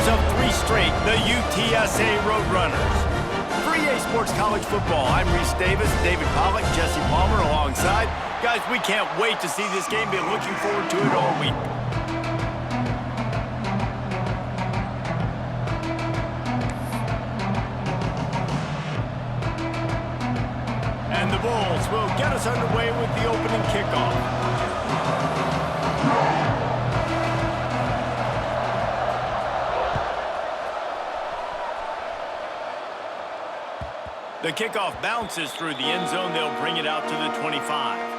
winners of 3 straight, the UTSA Roadrunners. For EA Sports College Football, I'm Reese Davis, David Pollack, Jesse Palmer alongside. Guys, we can't wait to see this game. Been looking forward to it all week. And the Bulls will get us underway with the opening kickoff. The kickoff bounces through the end zone. They'll bring it out to the 25.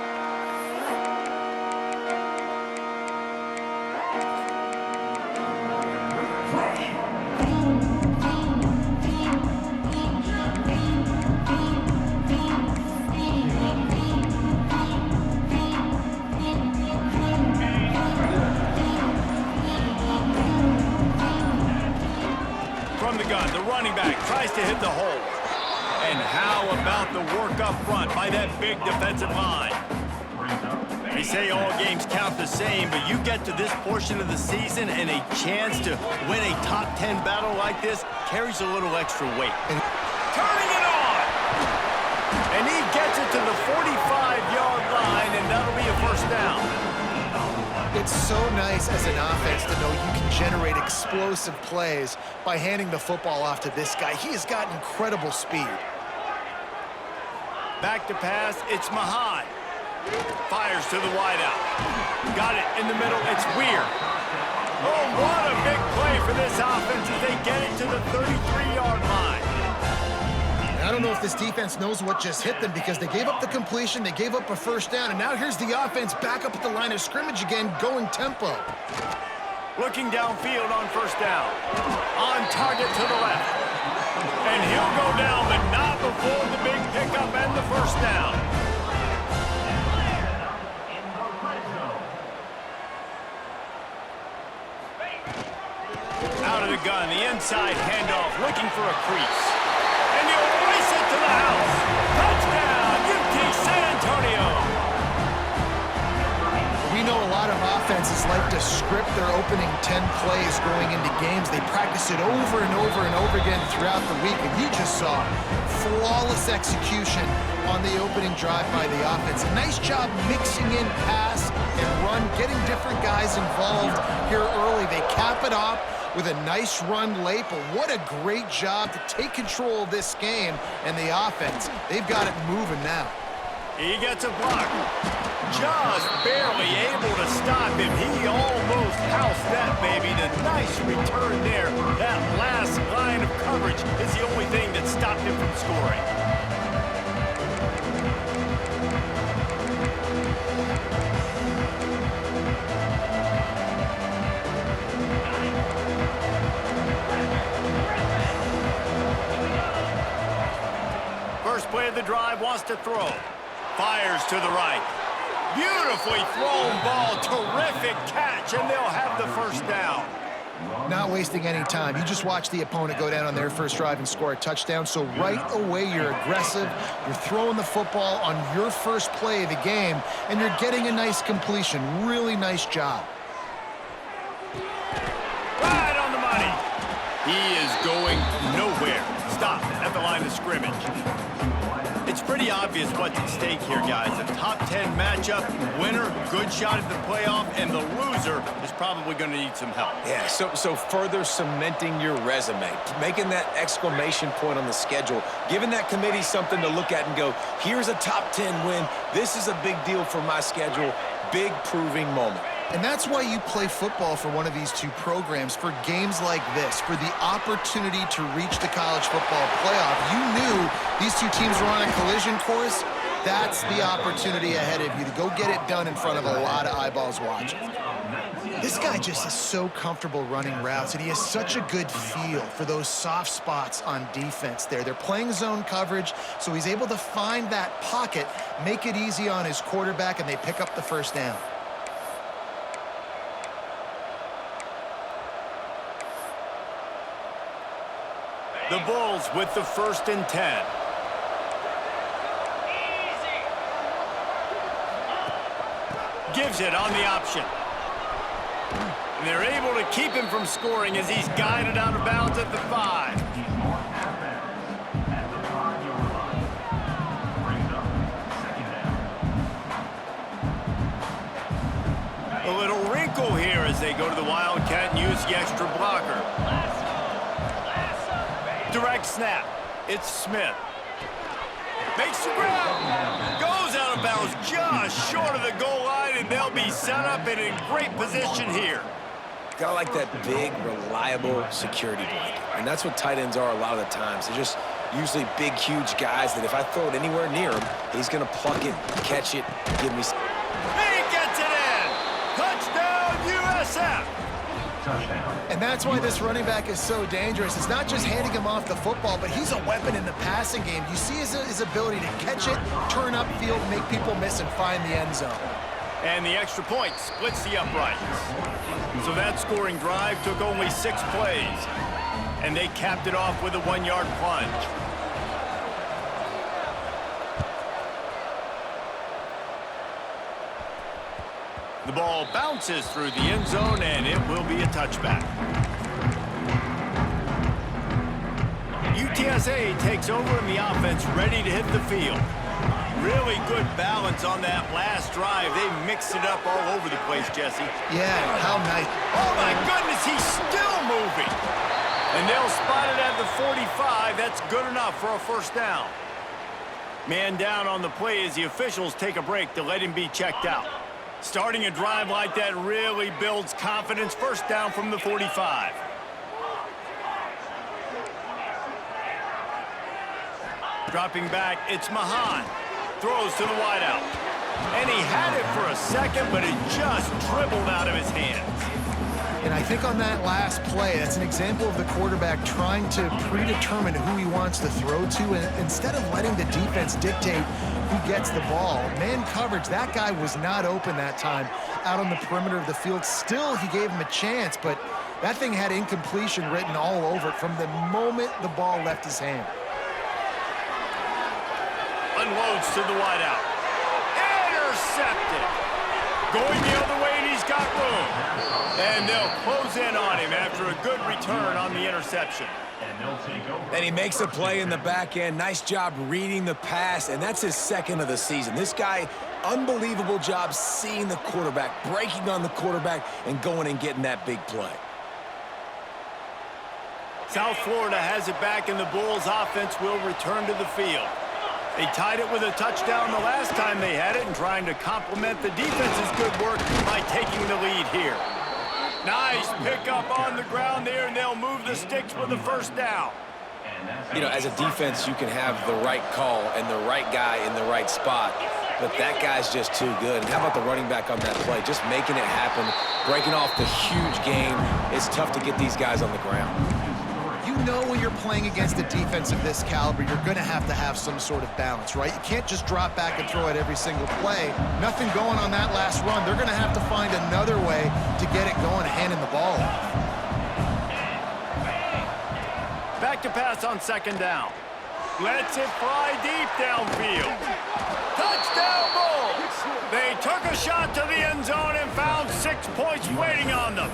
From the gun, the running back tries to hit the hole. And how about the work up front by that big defensive line? They say all games count the same, but you get to this portion of the season and a chance to win a top 10 battle like this carries a little extra weight. Turning it on! And he gets it to the 45-yard line, and that'll be a first down. It's so nice as an offense to know you can generate explosive plays by handing the football off to this guy. He has got incredible speed. Back to pass, it's Mahad. Fires to the wideout. Got it in the middle, it's Weir. Oh, what a big play for this offense as they get it to the 33-yard line. I don't know if this defense knows what just hit them because they gave up the completion, they gave up a first down, and now here's the offense back up at the line of scrimmage again, going tempo. Looking downfield on first down. On target to the left. And he'll go down, but not before the big pickup and the first down. Out of the gun, the inside handoff, looking for a crease. And he'll race it to the house. Touchdown, UT San Antonio. We know a lot of offenses like to script their opening 10 plays going into games. They practice it over and over and over again throughout the week, and you just saw flawless execution on the opening drive by the offense. A nice job mixing in pass and run, getting different guys involved here early. They cap it off with a nice run late, but what a great job to take control of this game and the offense. They've got it moving now. He gets a block. Just barely able to stop him. He almost housed that baby. The nice return there. That last line of coverage is the only thing that stopped him from scoring. First play of the drive, wants to throw. Fires to the right. Beautifully thrown ball. Terrific catch, and they'll have the first down. Not wasting any time. You just watch the opponent go down on their first drive and score a touchdown. So right away, you're aggressive. You're throwing the football on your first play of the game, and you're getting a nice completion. Really nice job. Right on the money. He is going nowhere. Stop at the line of scrimmage. It's pretty obvious what's at stake here, guys. A top 10 matchup, winner, good shot at the playoff, and the loser is probably going to need some help. Yeah, so further cementing your resume, making that exclamation point on the schedule, giving that committee something to look at and go, here's a top 10 win. This is a big deal for my schedule. Big proving moment. And that's why you play football for one of these two programs, for games like this, for the opportunity to reach the college football playoff. You knew these two teams were on a collision course. That's the opportunity ahead of you to go get it done in front of a lot of eyeballs watching. This guy just is so comfortable running routes, and he has such a good feel for those soft spots on defense there. They're playing zone coverage, so he's able to find that pocket, make it easy on his quarterback, and they pick up the first down. The Bulls with the 1st and 10. Gives it on the option. And they're able to keep him from scoring as he's guided out of bounds at the 5. A little wrinkle here as they go to the Wildcat and use the extra blocker. Direct snap. It's Smith. Makes the grab. Goes out of bounds just short of the goal line, and they'll be set up and in great position here. Got like that big, reliable security blanket. And that's what tight ends are a lot of the times. They're just usually big, huge guys that if I throw it anywhere near him, he's going to pluck it, catch it, give me... He gets it in! Touchdown, USF! And that's why this running back is so dangerous. It's not just handing him off the football, but he's a weapon in the passing game. You see his ability to catch it, turn upfield, make people miss, and find the end zone. And the extra point splits the uprights. So that scoring drive took only 6 plays. And they capped it off with a 1-yard plunge. The ball bounces through the end zone, and it will be a touchback. UTSA takes over in the offense, ready to hit the field. Really good balance on that last drive. They mixed it up all over the place, Jesse. Yeah, how nice. Oh, my goodness, he's still moving. And they'll spot it at the 45. That's good enough for a first down. Man down on the play as the officials take a break to let him be checked out. Starting a drive like that really builds confidence. First down from the 45. Dropping back, it's Mahan. Throws to the wideout. And he had it for a second, but it just dribbled out of his hands. And I think on that last play, that's an example of the quarterback trying to predetermine who he wants to throw to, and instead of letting the defense dictate who gets the ball. Man coverage, that guy was not open that time out on the perimeter of the field. Still, he gave him a chance, but that thing had incompletion written all over it from the moment the ball left his hand. Unloads to the wideout. Intercepted. Going the other way, and he's got room. And they'll close in on him after a good return on the interception. And he makes a play in the back end. Nice job reading the pass, and that's his second of the season. This guy, unbelievable job seeing the quarterback, breaking on the quarterback, and going and getting that big play. South Florida has it back, and the Bulls' offense will return to the field. They tied it with a touchdown the last time they had it, and trying to complement the defense's good work by taking the lead here. Nice pickup on the ground there, and they'll move the sticks with the first down. You know, as a defense, you can have the right call and the right guy in the right spot, but that guy's just too good. And how about the running back on that play? Just making it happen, breaking off the huge gain. It's tough to get these guys on the ground. You know when you're playing against a defense of this caliber, you're going to have some sort of balance, right? You can't just drop back and throw it every single play. Nothing going on that last run. They're going to have to find another way to get it going, handing the ball off. Back to pass on second down. Lets it fly deep downfield. Touchdown Bulls! They took a shot to the end zone and found 6 points waiting on them.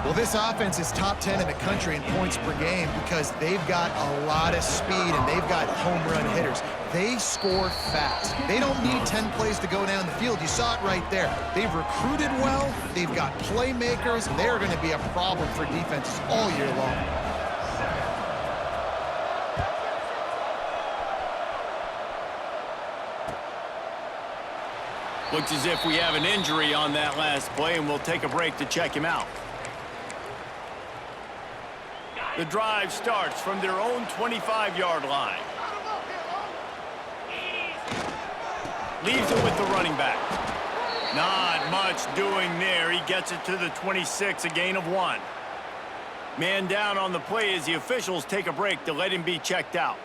Well, this offense is top 10 in the country in points per game because they've got a lot of speed and they've got home run hitters. They score fast. They don't need 10 plays to go down the field. You saw it right there. They've recruited well. They've got playmakers. They're going to be a problem for defenses all year long. Looks as if we have an injury on that last play, and we'll take a break to check him out. The drive starts from their own 25-yard line. Leaves it with the running back. Not much doing there. He gets it to the 26, a gain of 1. Man down on the play as the officials take a break to let him be checked out.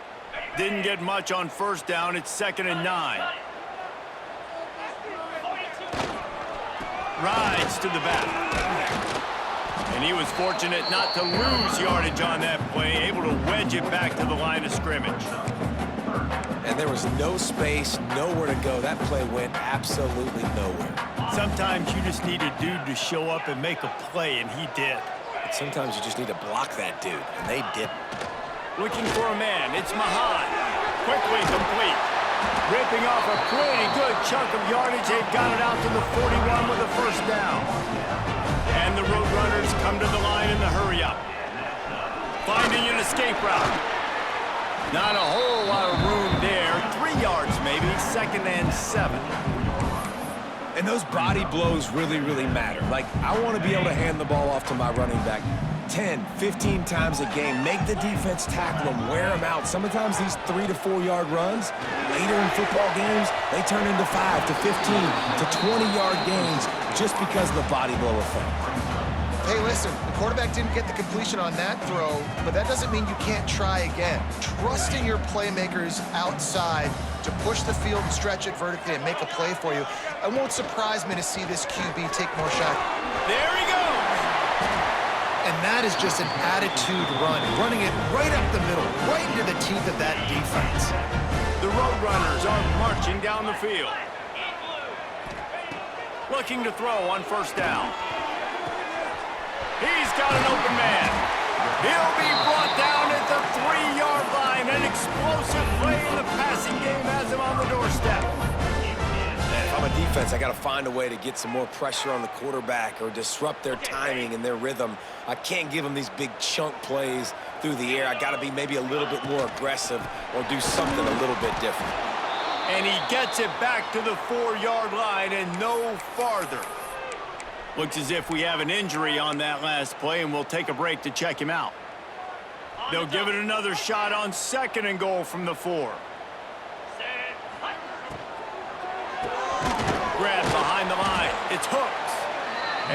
Didn't get much on first down. It's 2nd and 9. Rides to the back. And he was fortunate not to lose yardage on that play, able to wedge it back to the line of scrimmage. And there was no space, nowhere to go. That play went absolutely nowhere. Sometimes you just need a dude to show up and make a play, and he did. And sometimes you just need to block that dude, and they didn't. Looking for a man. It's Mahan. Quickly complete. Ripping off a pretty good chunk of yardage. They've got it out to the 41 with a first down. And the Roadrunners come to the line in the hurry-up. Finding an escape route. Not a whole lot of room there. 3 yards maybe. 2nd and 7. And those body blows really, really matter. Like, I want to be able to hand the ball off to my running back 10, 15 times a game. Make the defense tackle them, wear them out. Sometimes these 3 to 4 yard runs, later in football games, they turn into 5 to 15 to 20-yard gains just because of the body blow effect. Hey, listen, the quarterback didn't get the completion on that throw, but that doesn't mean you can't try again. Trusting your playmakers outside to push the field and stretch it vertically and make a play for you. It won't surprise me to see this QB take more shots. There he goes! And that is just an attitude run, running it right up the middle, right into the teeth of that defense. The Roadrunners are marching down the field. Looking to throw on first down. He's got an open man. He'll be brought down at the 3-yard line. An explosive play in the passing game has him on the doorstep. If I'm a defense, I got to find a way to get some more pressure on the quarterback or disrupt their timing and their rhythm. I can't give them these big chunk plays through the air. I got to be maybe a little bit more aggressive or do something a little bit different. And he gets it back to the 4-yard line and no farther. Looks as if we have an injury on that last play, and we'll take a break to check him out. They'll give it another shot on 2nd and goal from the 4. Grab behind the line. It's Hooks.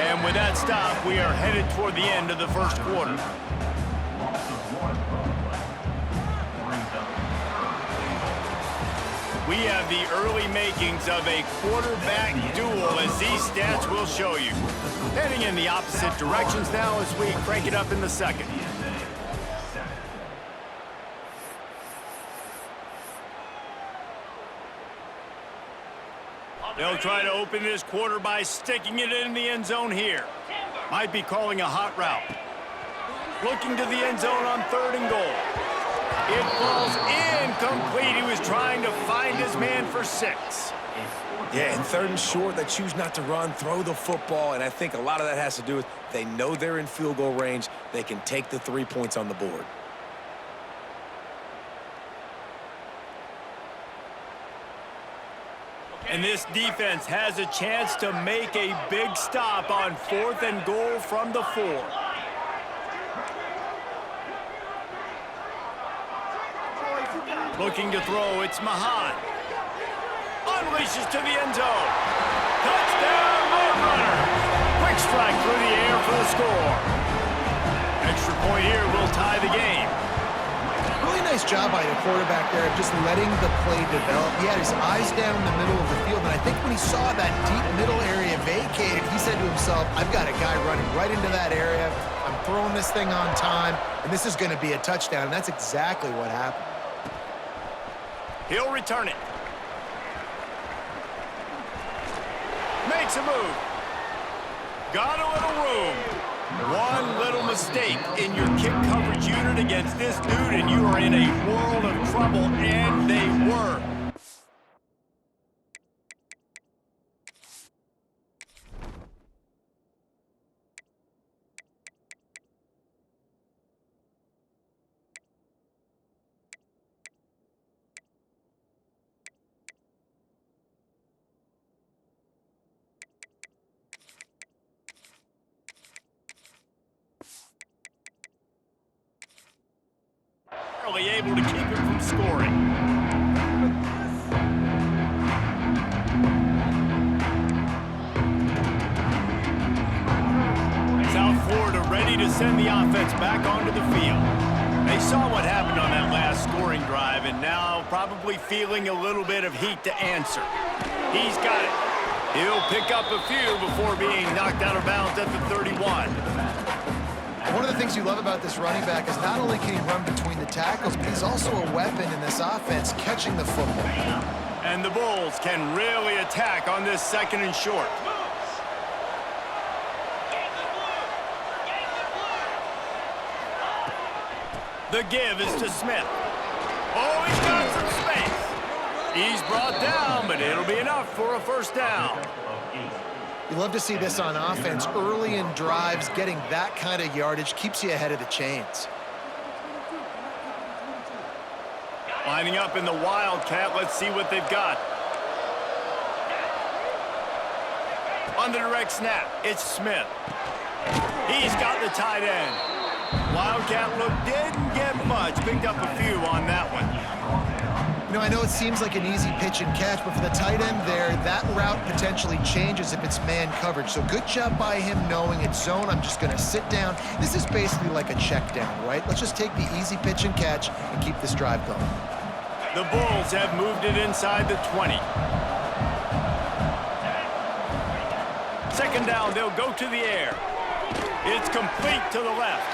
And with that stop, we are headed toward the end of the first quarter. We have the early makings of a quarterback duel, as these stats will show you. Heading in the opposite directions now as we crank it up in the second. They'll try to open this quarter by sticking it in the end zone here. Might be calling a hot route. Looking to the end zone on 3rd and goal. It falls incomplete. He was trying to find his man for 6. Yeah, in 3rd and short, they choose not to run, throw the football, and I think a lot of that has to do with they know they're in field goal range. They can take the 3 points on the board. And this defense has a chance to make a big stop on 4th and goal from the 4. Looking to throw, it's Mahan. Unleashes to the end zone. Touchdown, Roadrunners! Quick strike through the air for the score. Extra point here will tie the game. Really nice job by the quarterback there of just letting the play develop. He had his eyes down the middle of the field, and I think when he saw that deep middle area vacated, he said to himself, I've got a guy running right into that area. I'm throwing this thing on time, and this is going to be a touchdown, and that's exactly what happened. He'll return it. Makes a move. Got a little room. One little mistake in your kick coverage unit against this dude, and you are in a world of trouble, and they were. Able to keep him from scoring. South Florida ready to send the offense back onto the field. They saw what happened on that last scoring drive and now probably feeling a little bit of heat to answer. He's got it. He'll pick up a few before being knocked out of bounds at the 31. One of the things you love about this running back is not only can he run between the tackles, but he's also a weapon in this offense, catching the football. And the Bulls can really attack on this 2nd and short. The give is to Smith. Oh, he's got some space. He's brought down, but it'll be enough for a first down. You love to see this on offense. Early in drives, getting that kind of yardage keeps you ahead of the chains. Lining up in the Wildcat. Let's see what they've got. On the direct snap, it's Smith. He's got the tight end. Wildcat look didn't get much. Picked up a few on that one. You know, I know it seems like an easy pitch and catch, but for the tight end there, that route potentially changes if it's man coverage. So good job by him knowing it's zone. I'm just going to sit down. This is basically like a check down, right? Let's just take the easy pitch and catch and keep this drive going. The Bulls have moved it inside the 20. Second down, they'll go to the air. It's complete to the left.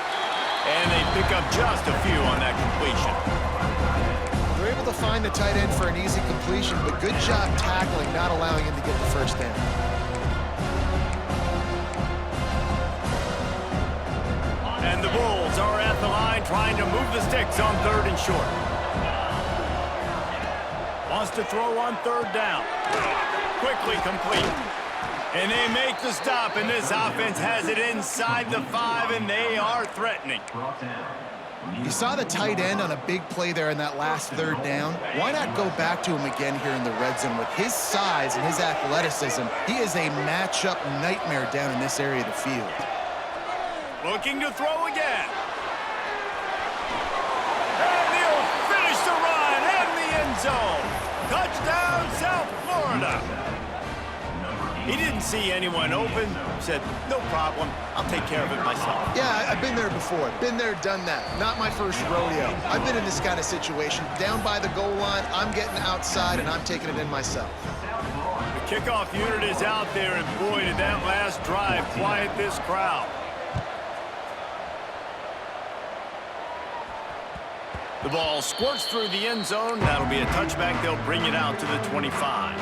And they pick up just a few on that completion. They're able to find the tight end for an easy completion, but good job tackling, not allowing him to get the first down. And the Bulls are at the line trying to move the sticks on 3rd and short. Wants to throw on 3rd down. Quickly complete. And they make the stop, and this offense has it inside the 5, and they are threatening. You saw the tight end on a big play there in that last 3rd down. Why not go back to him again here in the red zone? With his size and his athleticism, he is a matchup nightmare down in this area of the field. Looking to throw again. And he'll finish the run in the end zone. Touchdown, South Florida. He didn't see anyone open, said, no problem, I'll take care of it myself. Yeah, I've been there before. Been there, done that. Not my first rodeo. I've been in this kind of situation. Down by the goal line, I'm getting outside, and I'm taking it in myself. The kickoff unit is out there, and boy, did that last drive quiet this crowd. The ball squirts through the end zone. That'll be a touchback. They'll bring it out to the 25.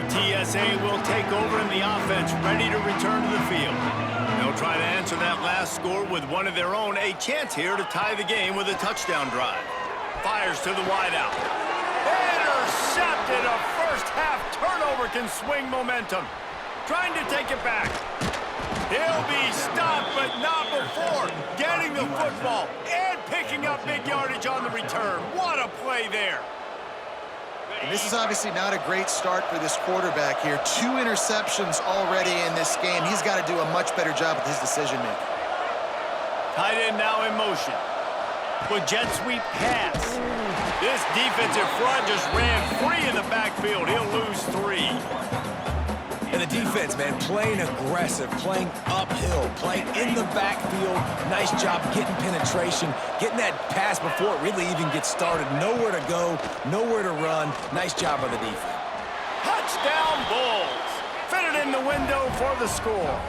UTSA will take over in the offense, ready to return to the field. They'll try to answer that last score with one of their own. A chance here to tie the game with a touchdown drive. Fires to the wideout. Intercepted. A first-half turnover can swing momentum. Trying to take it back. He'll be stopped, but not before getting the football and picking up big yardage on the return. What a play there. And this is obviously not a great start for this quarterback here. 2 interceptions already in this game. He's got to do a much better job with his decision-making. Tight end now in motion. With jet sweep pass. This defensive front just ran free in the backfield. He'll lose 3. And the defense, man, playing aggressive, playing uphill, playing in the backfield. Nice job getting penetration, getting that pass before it really even gets started. Nowhere to go, nowhere to run. Nice job by the defense. Touchdown Bulls. Fitted in the window for the score.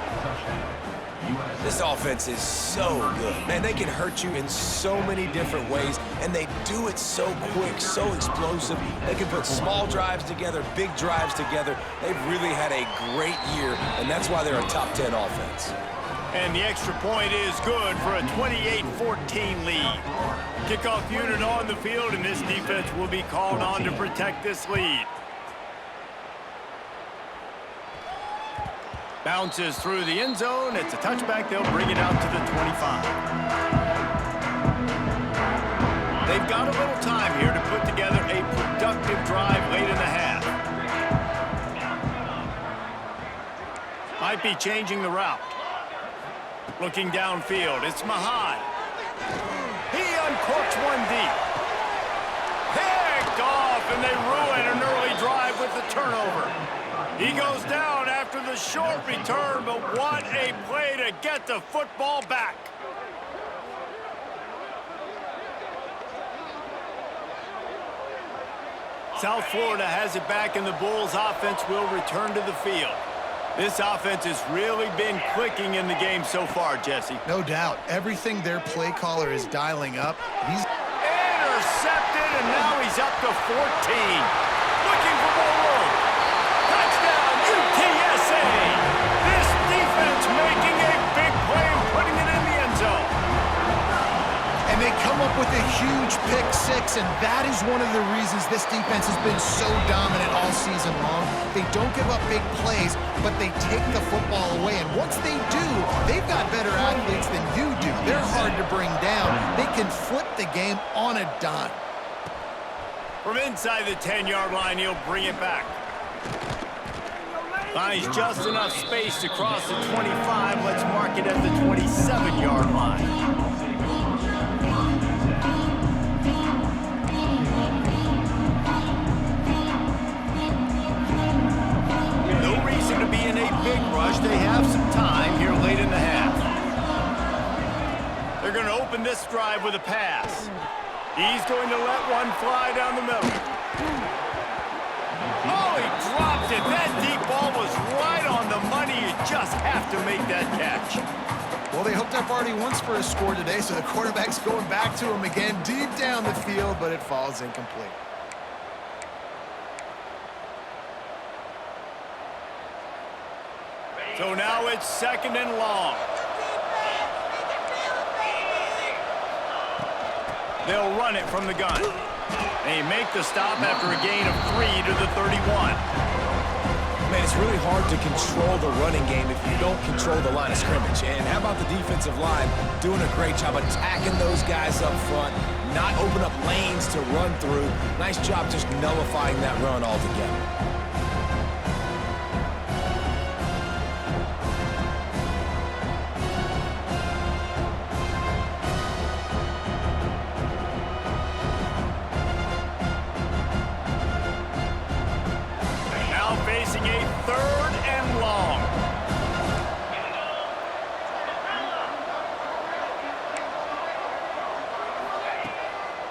This offense is so good. Man, they can hurt you in so many different ways, and they do it so quick, so explosive. They can put small drives together, big drives together. They've really had a great year, and that's why they're a top 10 offense. And the extra point is good for a 28-14 lead. Kickoff unit on the field, and this defense will be called on to protect this lead. Bounces through the end zone. It's a touchback. They'll bring it out to the 25. They've got a little time here to put together a productive drive late in the half. Might be changing the route. Looking downfield. It's Mahad. He uncorks one deep. Picked off, and they ruin an early drive with the turnover. He goes down after the short return, but what a play to get the football back. South Florida has it back, and the Bulls offense will return to the field. This offense has really been clicking in the game so far, Jesse. No doubt. Everything their play caller is dialing up. He's intercepted, and now he's up to 14. Looking for more room. Touchdown, UTSA! This defense making Listen, that is one of the reasons this defense has been so dominant all season long. They don't give up big plays, but they take the football away. And once they do, they've got better athletes than you do. They're hard to bring down. They can flip the game on a dime. From inside the 10-yard line, he'll bring it back. Finds just enough space to cross the 25. Let's mark it at the 27-yard line. Big rush. They have some time here late in the half. They're going to open this drive with a pass. He's going to let one fly down the middle. Oh, he dropped it. That deep ball was right on the money. You just have to make that catch. Well, they hooked up already once for a score today, so the quarterback's going back to him again deep down the field, but it falls incomplete. So now it's 2nd and long. They'll run it from the gun. They make the stop after a gain of 3 to the 31. Man, it's really hard to control the running game if you don't control the line of scrimmage. And how about the defensive line doing a great job attacking those guys up front, not open up lanes to run through. Nice job just nullifying that run altogether. Facing a 3rd and long.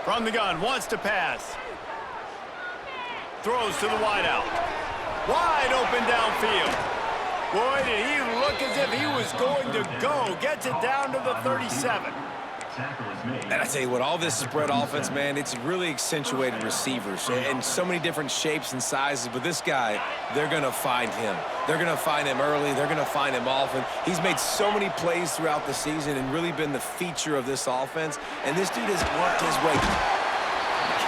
From the gun, wants to pass. Throws to the wideout. Wide open downfield. Boy, did he look as if he was going to go. Gets it down to the 37. And I tell you what, all this spread offense, man, it's really accentuated receivers and so many different shapes and sizes. But this guy, they're going to find him. They're going to find him early. They're going to find him often. He's made so many plays throughout the season and really been the feature of this offense. And this dude has worked his way.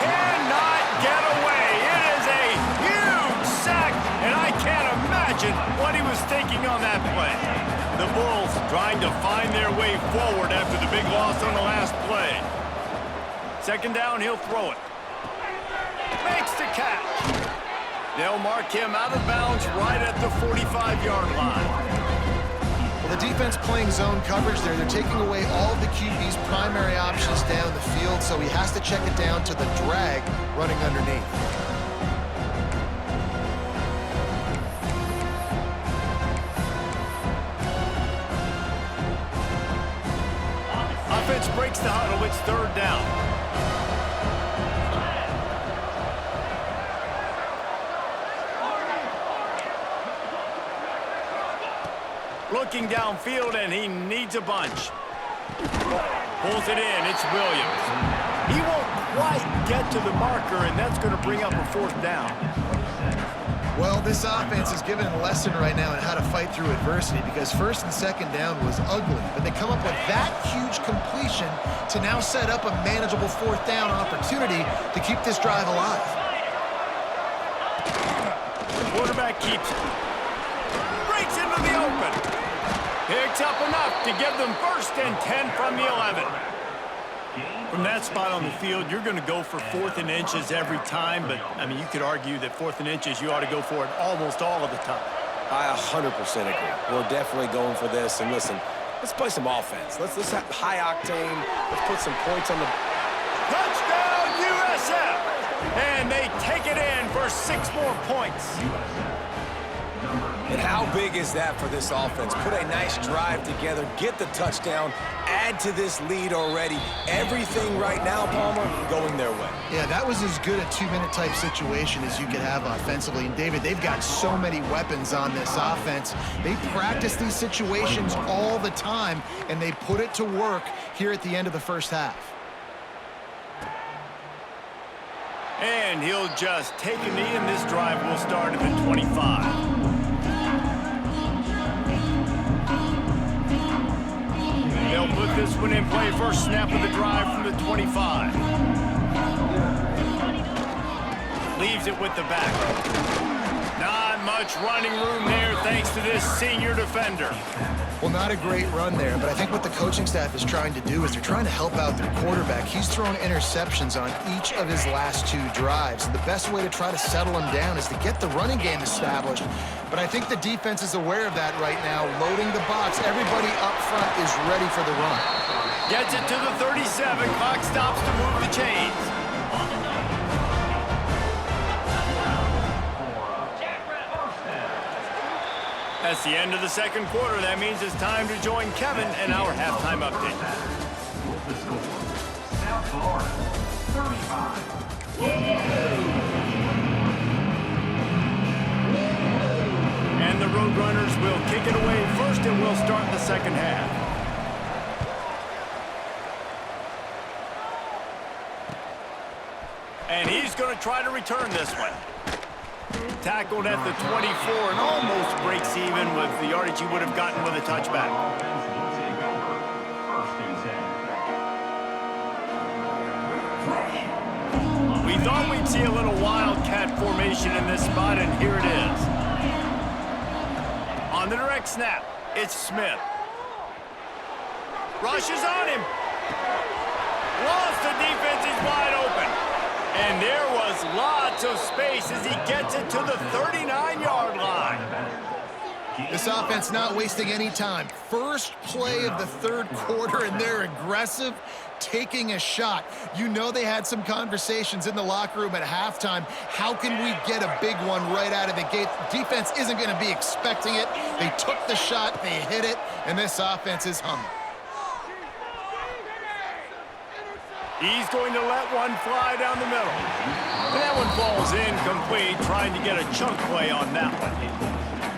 Cannot get away. It is a huge sack, and I can't imagine what he was thinking on that play. The Bulls trying to find their way forward after the big loss on the last play. 2nd down, he'll throw it. Makes the catch. They'll mark him out of bounds right at the 45-yard line. Well, the defense playing zone coverage there. They're taking away all of the QB's primary options down the field, so he has to check it down to the drag running underneath. Offense breaks the huddle. It's 3rd down. Looking downfield, and he needs a bunch. Pulls it in. It's Williams. He won't quite get to the marker, and that's going to bring up a 4th down. Well, this offense is given a lesson right now in how to fight through adversity, because 1st and 2nd down was ugly, but they come up with that huge completion to now set up a manageable 4th down opportunity to keep this drive alive. The quarterback keeps it. Breaks into the open. Picks up enough to give them 1st and 10 from the 11. From that spot on the field, you're going to go for 4th and inches every time, but, I mean, you could argue that 4th and inches, you ought to go for it almost all of the time. I 100% agree. We're definitely going for this. And listen, let's play some offense. Let's have high octane. Let's put some points on the... Touchdown, USF! And they take it in for 6 more points. And how big is that for this offense? Put a nice drive together, get the touchdown, add to this lead already. Everything right now, Palmer, going their way. Yeah, that was as good a 2-minute type situation as you could have offensively. And David, they've got so many weapons on this offense. They practice these situations all the time, and they put it to work here at the end of the 1st half. And he'll just take a knee, and this drive will start at the 25. They'll put this one in play. 1st snap of the drive from the 25. leaves it with the back. Not much running room there thanks to this senior defender. Well, not a great run there, but I think what the coaching staff is trying to do is they're trying to help out their quarterback. He's thrown interceptions on each of his last 2 drives, and the best way to try to settle him down is to get the running game established. But I think the defense is aware of that right now, loading the box. Everybody up front is ready for the run. Gets it to the 37. Clock stops to move the chains. That's the end of the second quarter. That means it's time to join Kevin in our halftime update. The score, South Florida, 35. And the Roadrunners will kick it away first, and we'll start the second half. And he's going to try to return this one. Tackled at the 24 and almost breaks even with the yardage he would have gotten with a touchback. We thought we'd see a little wildcat formation in this spot, and here it is. On the direct snap, it's Smith. Rushes on him. Lost, the defense is wide open. And there was lots of space as he gets it to the 39-yard line. This offense not wasting any time. First play of the third quarter, and they're aggressive, taking a shot. You know they had some conversations in the locker room at halftime. How can we get a big one right out of the gate? Defense isn't going to be expecting it. They took the shot, they hit it, and this offense is humming. He's going to let one fly down the middle. And that one falls incomplete, trying to get a chunk play on that one.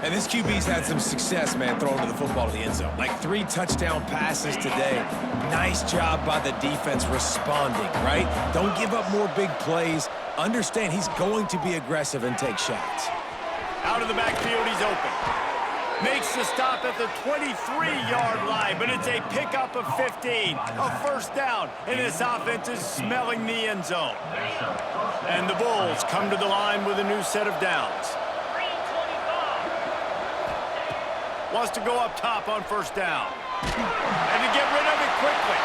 And this QB's had some success, man, throwing to the football to the end zone. Like 3 touchdown passes today. Nice job by the defense responding, right? Don't give up more big plays. Understand he's going to be aggressive and take shots. Out of the backfield, he's open. Makes the stop at the 23-yard line, but it's a pickup of 15. A first down, and this offense is smelling the end zone. And the Bulls come to the line with a new set of downs. Wants to go up top on first down. And to get rid of it quickly.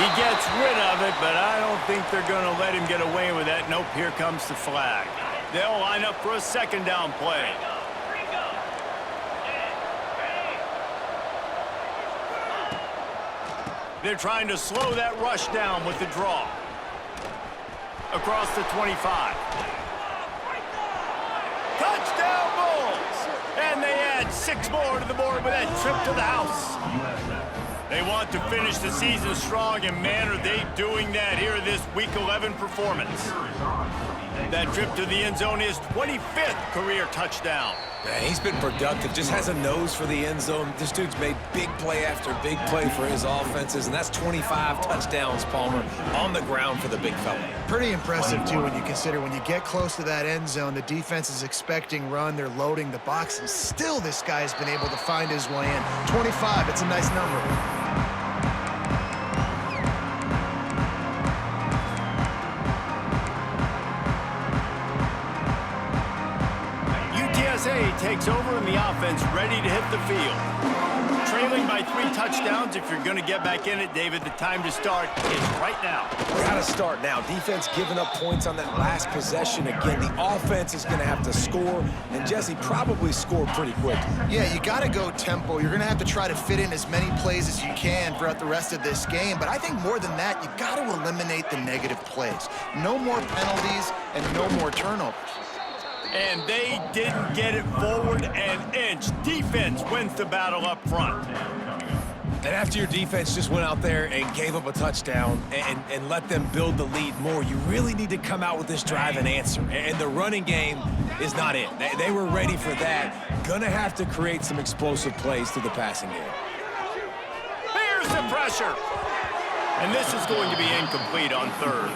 He gets rid of it, but I don't think they're going to let him get away with that. Nope, here comes the flag. They'll line up for a second down play. They're trying to slow that rush down with the draw. Across the 25. Touchdown Bulls! And they add 6 more to the board with that trip to the house. They want to finish the season strong, and man, are they doing that here in this Week 11 performance. That trip to the end zone is 25th career touchdown. Man, he's been productive, just has a nose for the end zone. This dude's made big play after big play for his offenses, and that's 25 touchdowns, Palmer, on the ground for the big fella. Pretty impressive, too, when you consider when you get close to that end zone, the defense is expecting run, they're loading the box, and still this guy's been able to find his way in. 25, it's a nice number. UTSA takes over and the offense ready to hit the field. Trailing by 3 touchdowns. If you're going to get back in it, David, the time to start is right now. Gotta start now. Defense giving up points on that last possession. Again, the offense is going to have to score, and Jesse probably scored pretty quick. Yeah, you got to go tempo. You're going to have to try to fit in as many plays as you can throughout the rest of this game. But I think more than that, you got to eliminate the negative plays. No more penalties and no more turnovers. And they didn't get it forward an inch. Defense wins the battle up front. And after your defense just went out there and gave up a touchdown and let them build the lead more, you really need to come out with this drive and answer. And the running game is not it. They were ready for that. Gonna have to create some explosive plays through the passing game. Here's the pressure. And this is going to be incomplete on third.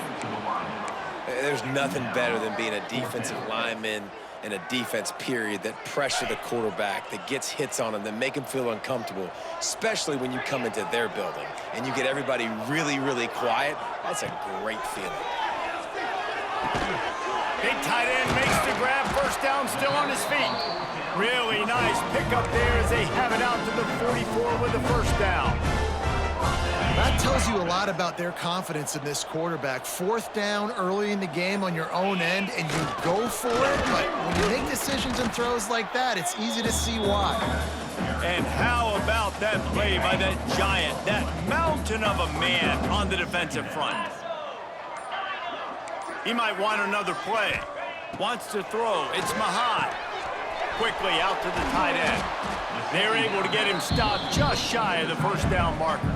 There's nothing better than being a defensive lineman and a defense period that pressure the quarterback, that gets hits on him, that make him feel uncomfortable, especially when you come into their building and you get everybody really, really quiet. That's a great feeling. Big tight end makes the grab. First down, still on his feet. Really nice pickup there as they have it out to the 44 with the first down. That tells you a lot about their confidence in this quarterback. Fourth down early in the game on your own end, and you go for it, but when you make decisions and throws like that, it's easy to see why. And how about that play by that giant, that mountain of a man on the defensive front? He might want another play. Wants to throw. It's Mahad. Quickly out to the tight end. They're able to get him stopped just shy of the first down marker.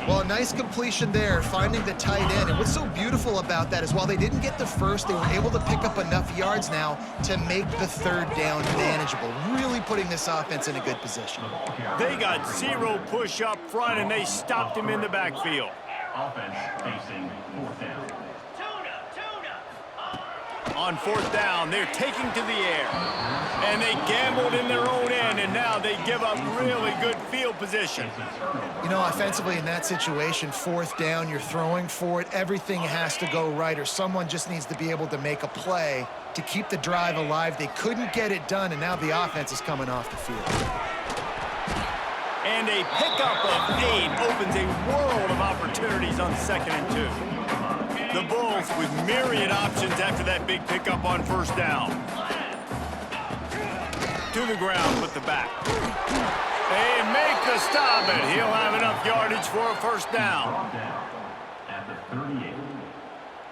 Well, a nice completion there, finding the tight end. And what's so beautiful about that is while they didn't get the first, they were able to pick up enough yards now to make the third down manageable, really putting this offense in a good position. They got zero push up front, and they stopped him in the backfield. Offense facing fourth down. On fourth down, they're taking to the air. And they gambled in their own end, and now they give up really good field position. You know, offensively in that situation, fourth down, you're throwing for it. Everything has to go right, or someone just needs to be able to make a play to keep the drive alive. They couldn't get it done, and now the offense is coming off the field. And a pickup of 8 opens a world of opportunities on 2nd and 2. The Bulls with myriad options after that big pickup on first down. To the ground with the back. They make the stop, and he'll have enough yardage for a first down. At the 38.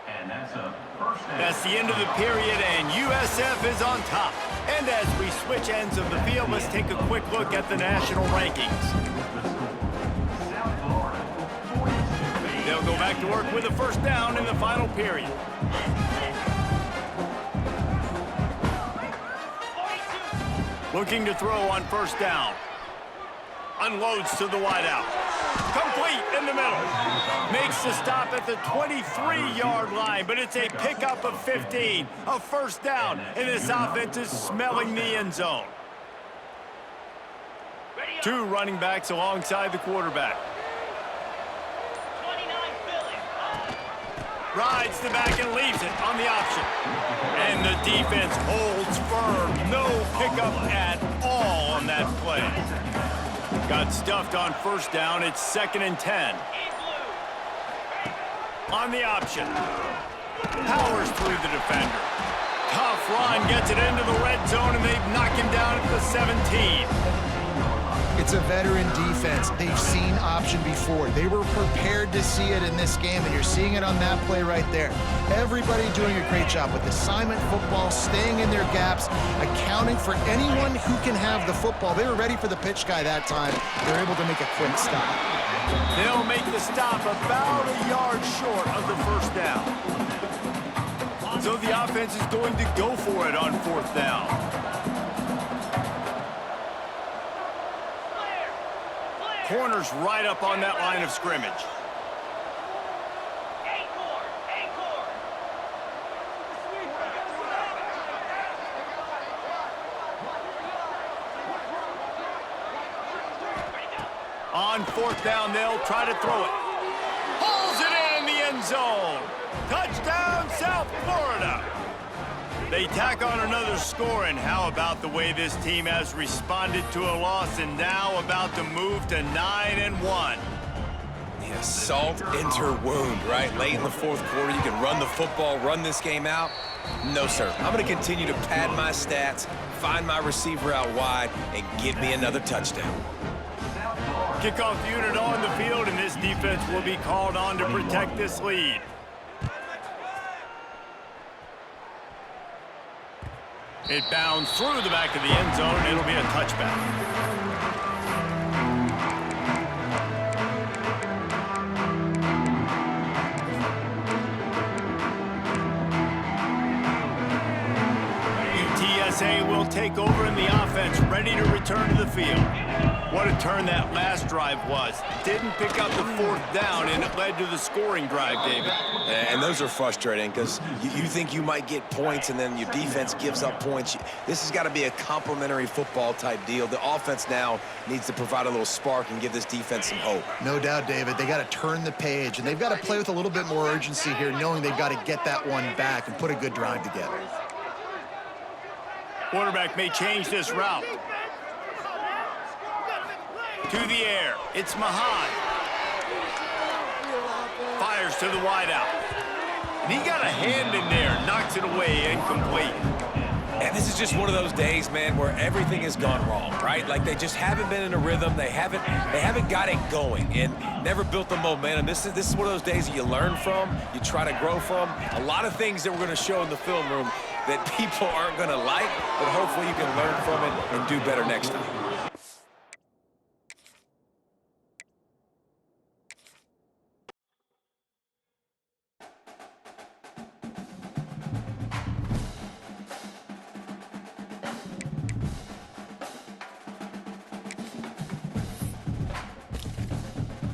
And that's a first down. That's the end of the period, and USF is on top. And as we switch ends of the field, let's take a quick look at the national rankings. South Florida, 42. They'll go back to work with a first down in the final period. Looking to throw on first down. Unloads to the wideout. Complete in the middle. Makes the stop at the 23-yard line, but it's a pickup of 15. A first down, and this offense is smelling the end zone. 2 running backs alongside the quarterback. Rides the back and leaves it on the option. And the defense holds firm. No pickup at all on that play. Got stuffed on first down. It's 2nd and 10. On the option. Powers through the defender. Tough run, gets it into the red zone, and they knock him down at the 17. It's a veteran defense. They've seen option before. They were prepared to see it in this game, and you're seeing it on that play right there. Everybody doing a great job with assignment football, staying in their gaps, accounting for anyone who can have the football. They were ready for the pitch guy that time. They're able to make a quick stop. They'll make the stop about a yard short of the first down. So the offense is going to go for it on fourth down. Corners right up on that line of scrimmage. On fourth down, they'll try to throw it. Pulls it in the end zone. Touchdown, South Florida. They tack on another score, and how about the way this team has responded to a loss and now about to move to 9-1. Yeah, salt enter wound, right? Late in the fourth quarter, you can run the football, run this game out. No, sir. I'm going to continue to pad my stats, find my receiver out wide, and get me another touchdown. Kickoff unit on the field, and this defense will be called on to protect this lead. It bounds through the back of the end zone, and it'll be a touchback. UTSA will take over and the offense ready to return to the field. What a turn that last drive was. Didn't pick up the 4th down, and it led to the scoring drive, David. And those are frustrating because you think you might get points and then your defense gives up points. This has got to be a complementary football type deal. The offense now needs to provide a little spark and give this defense some hope. No doubt, David. They got to turn the page, and they've got to play with a little bit more urgency here, knowing they've got to get that one back and put a good drive together. Quarterback may change this route. To the air. It's Mahan. Fires to the wideout. And he got a hand in there. Knocks it away. Incomplete. And this is just one of those days, man, where everything has gone wrong, right? Like they just haven't been in a rhythm. They haven't got it going and never built the momentum. This is one of those days that you learn from, you try to grow from. A lot of things that we're going to show in the film room that people aren't going to like, but hopefully you can learn from it and do better next time.